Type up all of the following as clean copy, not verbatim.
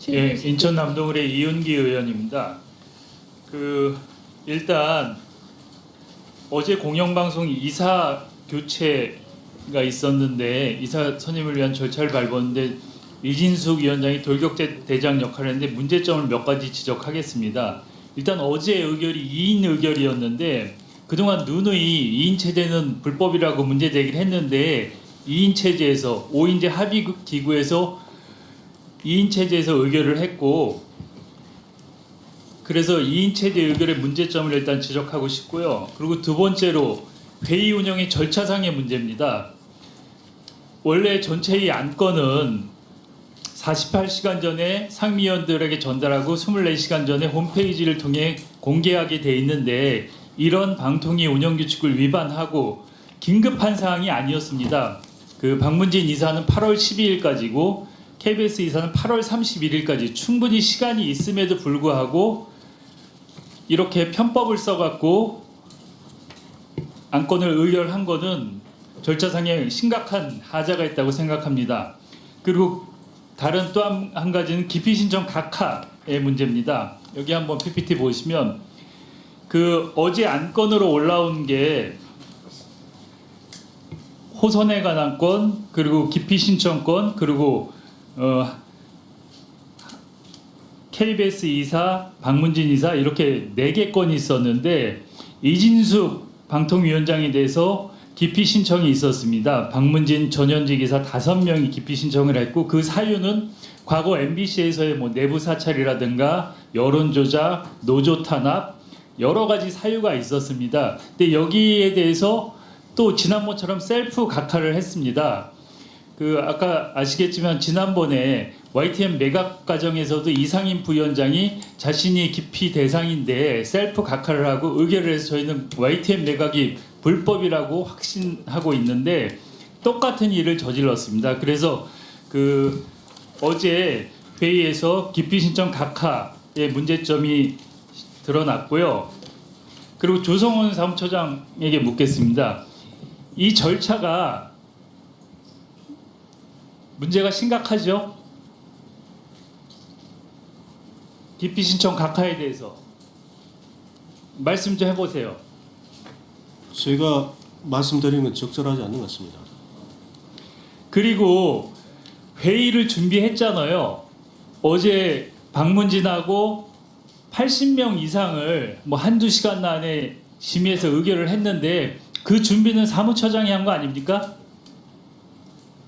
예, 인천 남동을의 이윤기 의원입니다. 일단 어제 공영방송 이사 교체가 있었는데 이사 선임을 위한 절차를 밟았는데 이진숙 위원장이 돌격대 대장 역할을 했는데 문제점을 몇 가지 지적하겠습니다. 일단 어제 의결이 2인 의결이었는데 그동안 누누이 2인 체제는 불법이라고 문제 제기를 했는데 2인 체제에서 5인제 합의 기구에서 2인 체제에서 의결을 했고, 그래서 2인 체제 의결의 문제점을 일단 지적하고 싶고요. 그리고 두 번째로 회의 운영의 절차상의 문제입니다. 원래 전체의 안건은 48시간 전에 상임위원들에게 전달하고 24시간 전에 홈페이지를 통해 공개하게 돼 있는데 이런 방통위 운영 규칙을 위반하고 긴급한 사항이 아니었습니다. 박문진 이사는 8월 12일까지고 KBS 이사는 8월 31일까지 충분히 시간이 있음에도 불구하고 이렇게 편법을 써갖고 안건을 의결한 거는 절차상에 심각한 하자가 있다고 생각합니다. 그리고 다른 또 한 가지는 기피 신청 각하의 문제입니다. 여기 한번 PPT 보시면 어제 안건으로 올라온 게 호선에 관한 건, 그리고 기피 신청권, 그리고 KBS 이사, 박문진 이사 이렇게 4개 건이 있었는데 이진숙 방통위원장에 대해서 기피 신청이 있었습니다. 박문진 전현직 이사 5명이 기피 신청을 했고 그 사유는 과거 MBC에서의 내부 사찰이라든가 여론 조작, 노조 탄압 여러 가지 사유가 있었습니다. 근데 여기에 대해서 또 지난번처럼 셀프 각하를 했습니다. 아까 아시겠지만 지난번에 YTN 매각 과정에서도 이상임 부위원장이 자신이 기피 대상인데 셀프 각하를 하고 의결을 해서 저희는 YTN 매각이 불법이라고 확신하고 있는데 똑같은 일을 저질렀습니다. 그래서 어제 회의에서 기피 신청 각하의 문제점이 드러났고요. 그리고 조성원 사무처장에게 묻겠습니다. 이 절차가 문제가 심각하죠? 기피 신청 각하에 대해서 말씀 좀 해보세요. 제가 말씀드린 건 적절하지 않는 것 같습니다. 그리고 회의를 준비했잖아요. 어제 박문진하고 80명 이상을 한두 시간 안에 심의해서 의결을 했는데 그 준비는 사무처장이 한 거 아닙니까?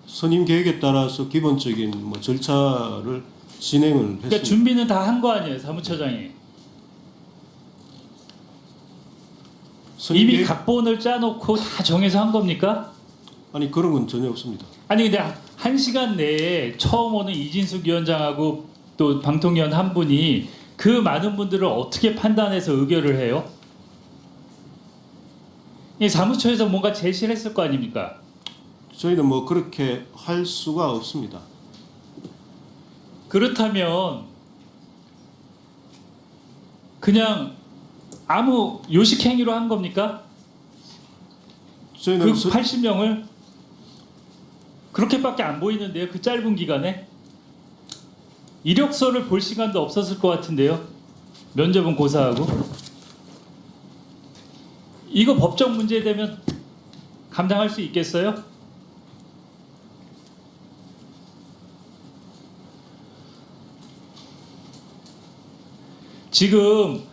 선임 계획에 따라서 기본적인 절차를 진행을 했습니다. 그러니까 준비는 다 한 거 아니에요, 사무처장이? 이미 각본을 짜놓고 다 정해서 한 겁니까? 아니 그런 건 전혀 없습니다. 아니 근데 1시간 내에 처음 오는 이진숙 위원장하고 또 방통위원 한 분이 그 많은 분들을 어떻게 판단해서 의결을 해요? 이 사무처에서 뭔가 제시를 했을 거 아닙니까? 저희는 그렇게 할 수가 없습니다. 그렇다면 그냥 아무 요식행위로 한 겁니까? 저희는 80명을 그렇게밖에 안 보이는데요. 그 짧은 기간에 이력서를 볼 시간도 없었을 것 같은데요. 면접은 고사하고 이거 법적 문제 되면 감당할 수 있겠어요? 지금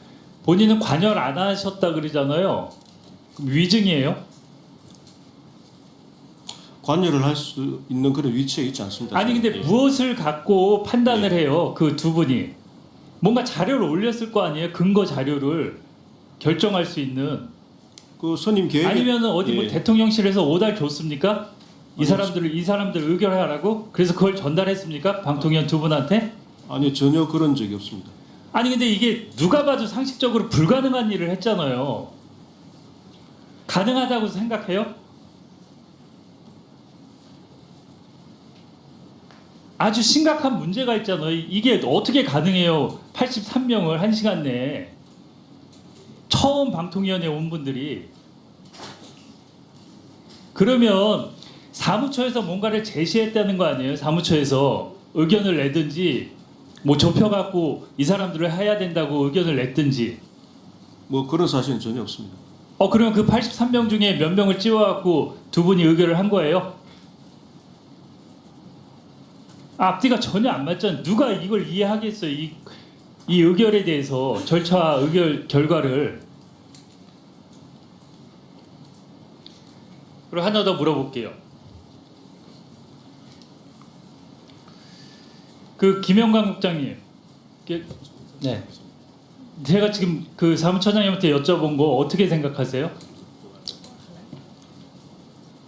본인은 관여를 안 하셨다 그러잖아요. 그럼 위증이에요? 관여를 할 수 있는 그런 위치에 있지 않습니다. 아니 근데 무엇을 갖고 판단을 해요? 그 두 분이 뭔가 자료를 올렸을 거 아니에요? 근거 자료를 결정할 수 있는. 선임 계획 아니면은 어디 대통령실에서 오달 줬습니까? 이 사람들 의결하라고? 그래서 그걸 전달했습니까? 방통위원 두 분한테? 아니 전혀 그런 적이 없습니다. 아니 근데 이게 누가 봐도 상식적으로 불가능한 일을 했잖아요. 가능하다고 생각해요? 아주 심각한 문제가 있잖아요. 이게 어떻게 가능해요? 83명을 1시간 내에 처음 방통위원회에 온 분들이. 그러면 사무처에서 뭔가를 제시했다는 거 아니에요? 사무처에서 의견을 내든지 뭐 좁혀갖고 이 사람들을 해야 된다고 의견을 냈든지. 뭐 그런 사실은 전혀 없습니다. 그러면 그 83명 중에 몇 명을 찝어갖고 두 분이 의결을 한 거예요? 앞뒤가 전혀 안 맞잖아요. 누가 이걸 이해하겠어요? 이 의결에 대해서 절차 의결 결과를. 그리고 하나 더 물어볼게요. 그 김영관 국장님, 네. 제가 지금 그 사무처장님한테 여쭤본 거 어떻게 생각하세요?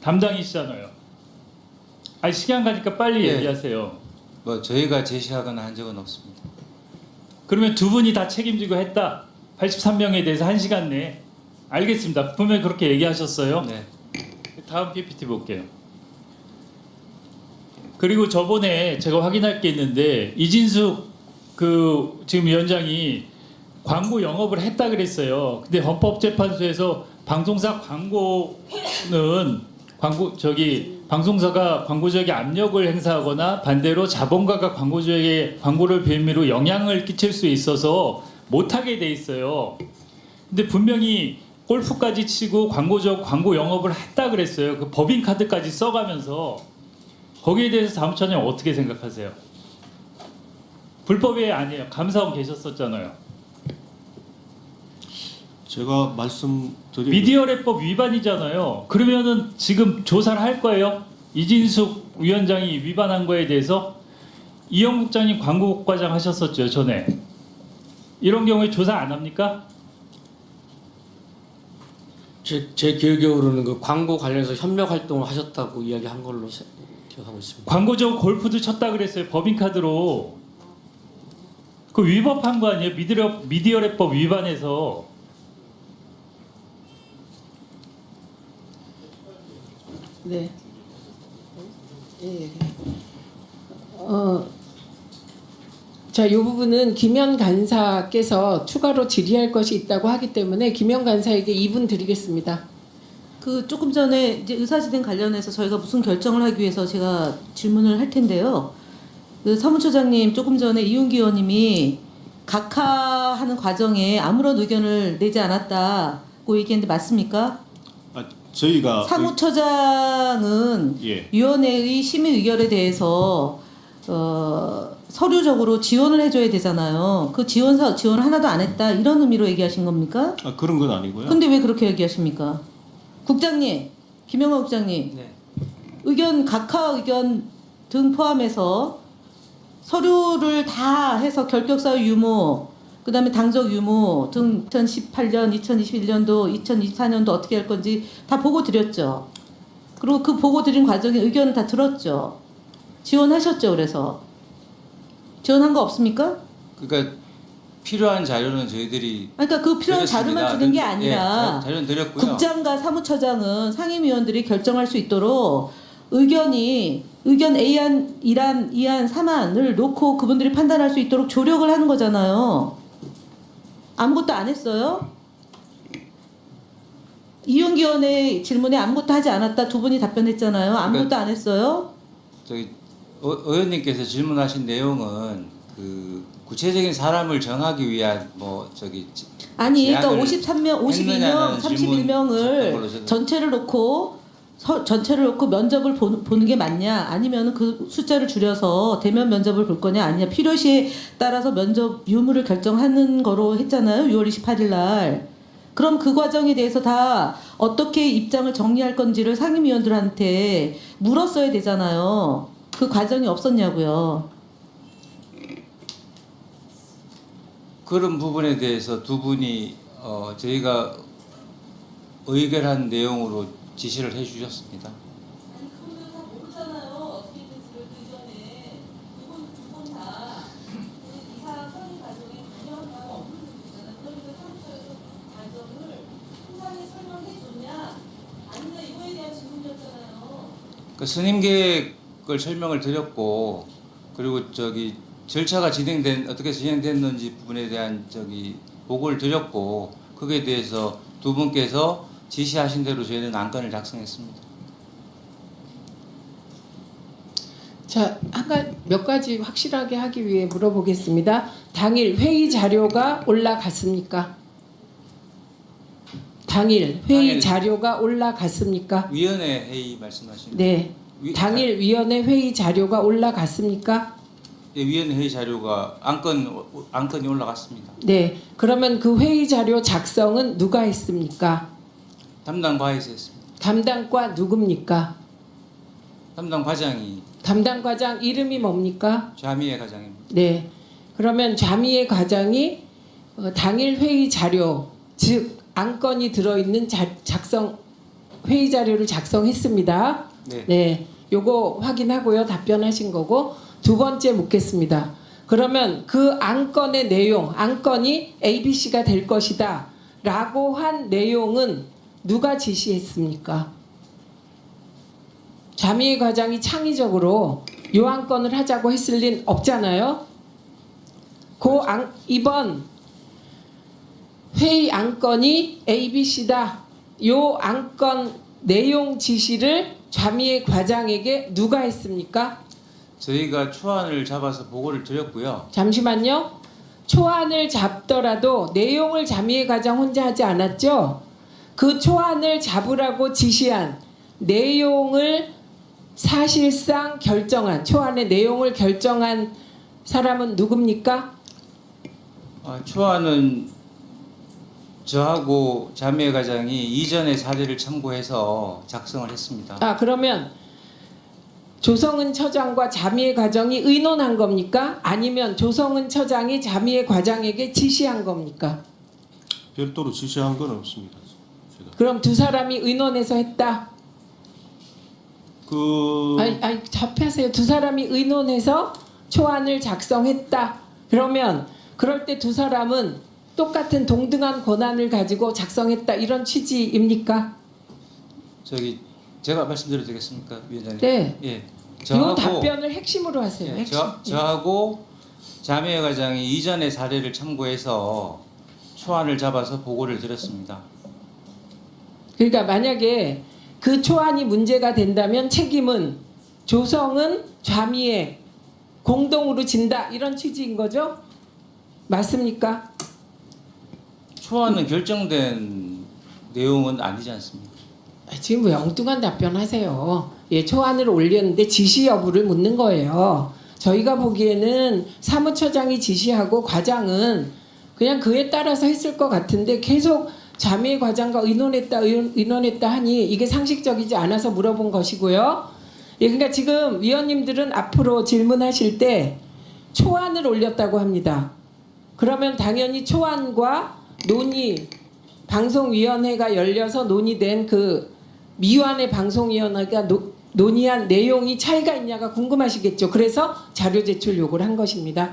담당이시잖아요. 아니 시간 가니까 빨리 예. 얘기하세요. 뭐 저희가 제시하거나 한 적은 없습니다. 그러면 두 분이 다 책임지고 했다. 83명에 대해서 1시간 내에. 알겠습니다. 분명히 그렇게 얘기하셨어요. 네. 다음 PPT 볼게요. 그리고 저번에 제가 확인할 게 있는데 이진숙 그 지금 위원장이 광고 영업을 했다 그랬어요. 근데 헌법재판소에서 방송사 광고는 방송사가 광고주에게 압력을 행사하거나 반대로 자본가가 광고주에게 광고를 빌미로 영향을 끼칠 수 있어서 못하게 돼 있어요. 근데 분명히 골프까지 치고 광고 영업을 했다 그랬어요. 그 법인카드까지 써가면서. 거기에 대해서 사무처장님 어떻게 생각하세요? 불법이 아니에요. 감사원 계셨었잖아요. 제가 말씀드린 미디어랩법 위반이잖아요. 그러면은 지금 조사를 할 거예요? 이진숙 위원장이 위반한 거에 대해서. 이영 국장님 광고과장 하셨었죠 전에. 이런 경우에 조사 안 합니까? 제 기억으로는 그 광고 관련해서 협력 활동을 하셨다고 이야기한 걸로 기억하고 있습니다. 광고적 골프도 쳤다 그랬어요. 법인카드로. 그 위법한 거 아니에요? 미디어랩법 위반해서. 네. 예. 자, 이 부분은 김현 간사께서 추가로 질의할 것이 있다고 하기 때문에 김현 간사에게 2분 드리겠습니다. 그 조금 전에 이제 의사진행 관련해서 저희가 무슨 결정을 하기 위해서 제가 질문을 할 텐데요. 그 사무처장님 조금 전에 이윤기 의원님이 각하하는 과정에 아무런 의견을 내지 않았다고 얘기했는데 맞습니까? 저희가 사무처장은 예. 위원회의 심의 의결에 대해서 서류적으로 지원을 해줘야 되잖아요. 그 지원 하나도 안 했다 이런 의미로 얘기하신 겁니까? 그런 건 아니고요. 근데 왜 그렇게 얘기하십니까? 국장님, 김영하 국장님, 네. 각하 의견 등 포함해서 서류를 다 해서 결격사유 유무, 그다음에 당적 유무 등 2018년, 2021년도, 2024년도 어떻게 할 건지 다 보고 드렸죠. 그리고 그 보고 드린 과정에 의견을 다 들었죠. 지원하셨죠. 그래서 지원한 거 없습니까? 그러니까 필요한 자료는 저희들이 그러니까 그 필요한 드렸습니다. 자료만 주는 게 아니라 예, 자료는 드렸고요. 국장과 사무처장은 상임위원들이 결정할 수 있도록 의견 A안, 2안, 2안, 3안을 놓고 그분들이 판단할 수 있도록 조력을 하는 거잖아요. 아무것도 안 했어요? 이윤기 의원의 질문에 아무것도 하지 않았다 두 분이 답변했잖아요. 아무것도 안 했어요? 저기 의원님께서 질문하신 내용은 그 구체적인 사람을 정하기 위한 아니, 그러니까 제안을 53명, 52명, 했느냐는 질문 했던 걸로 31명을 저는- 전체를 놓고 면접을 보는 게 맞냐? 아니면 그 숫자를 줄여서 대면 면접을 볼 거냐? 아니냐? 필요시에 따라서 면접 유무를 결정하는 거로 했잖아요. 6월 28일 날. 그럼 그 과정에 대해서 다 어떻게 입장을 정리할 건지를 상임위원들한테 물었어야 되잖아요. 그 과정이 없었냐고요. 그런 부분에 대해서 두 분이 저희가 의결한 내용으로 지시를 해주셨습니다. 아니 그분들 다 모르잖아요. 어떻게 된지를 그 전에 두분 다 이사 선임 과정에 관여한 바 없는 분이잖아요. 그러니까 사무처에서 그 과정을 충분히 설명해 줬냐 아니냐 이거에 대한 질문이었잖아요. 그 선임 계획을 설명을 드렸고 그리고 절차가 어떻게 진행됐는지 부분에 대한 보고를 드렸고 거기에 대해서 두 분께서 지시하신 대로 저희는 안건을 작성했습니다. 자, 몇 가지 확실하게 하기 위해 물어보겠습니다. 당일 회의 자료가 올라갔습니까? 당일 회의 당일. 자료가 올라갔습니까? 위원회 회의 말씀하시는 네. 당일 위원회 회의 자료가 올라갔습니까? 예, 위원회 회의 자료가 안건이 올라갔습니다. 네. 그러면 그 회의 자료 작성은 누가 했습니까? 담당 과에서 했습니다. 담당과 누굽니까? 담당 과장이 담당 과장 이름이 뭡니까? 좌미애 과장입니다. 네. 그러면 좌미애 과장이 당일 회의 자료, 즉 안건이 들어있는 회의 자료를 작성했습니다. 네. 네. 요거 확인하고요. 답변하신 거고. 두 번째 묻겠습니다. 그러면 그 안건의 내용, 안건이 ABC가 될 것이다 라고 한 내용은 누가 지시했습니까? 자미애 과장이 창의적으로 요 안건을 하자고 했을 린 없잖아요. 이번 회의 안건이 ABC다. 요 안건 내용 지시를 자미애 과장에게 누가 했습니까? 저희가 초안을 잡아서 보고를 드렸고요. 잠시만요. 초안을 잡더라도 내용을 자미애 과장 혼자 하지 않았죠? 그 초안을 잡으라고 지시한 내용을 사실상 결정한 초안의 내용을 결정한 사람은 누굽니까? 초안은 저하고 자미애 과장이 이전의 사례를 참고해서 작성을 했습니다. 그러면 조성은 처장과 자미애 과장이 의논한 겁니까? 아니면 조성은 처장이 자미애 과장에게 지시한 겁니까? 별도로 지시한 건 없습니다. 제가. 그럼 두 사람이 의논해서 했다? 아니 답하세요. 두 사람이 의논해서 초안을 작성했다. 그러면 그럴 때 두 사람은 똑같은 동등한 권한을 가지고 작성했다 이런 취지입니까? 제가 말씀드려도 되겠습니까, 위원장님? 네. 예. 이 답변을 핵심으로 하세요. 예, 핵심. 저하고 자미애 과장이 이전의 사례를 참고해서 초안을 잡아서 보고를 드렸습니다. 그러니까 만약에 그 초안이 문제가 된다면 책임은 조성은 좌미애 공동으로 진다 이런 취지인 거죠? 맞습니까? 초안은 결정된 내용은 아니지 않습니까? 지금 왜 엉뚱한 답변하세요? 예, 초안을 올렸는데 지시 여부를 묻는 거예요. 저희가 보기에는 사무처장이 지시하고 과장은 그냥 그에 따라서 했을 것 같은데 계속 자미애 과장과 의논했다 하니 이게 상식적이지 않아서 물어본 것이고요. 예, 그러니까 지금 위원님들은 앞으로 질문하실 때 초안을 올렸다고 합니다. 그러면 당연히 초안과 방송위원회가 열려서 논의된 그 미완의 방송위원회가 논의한 내용이 차이가 있냐가 궁금하시겠죠. 그래서 자료 제출 요구를 한 것입니다.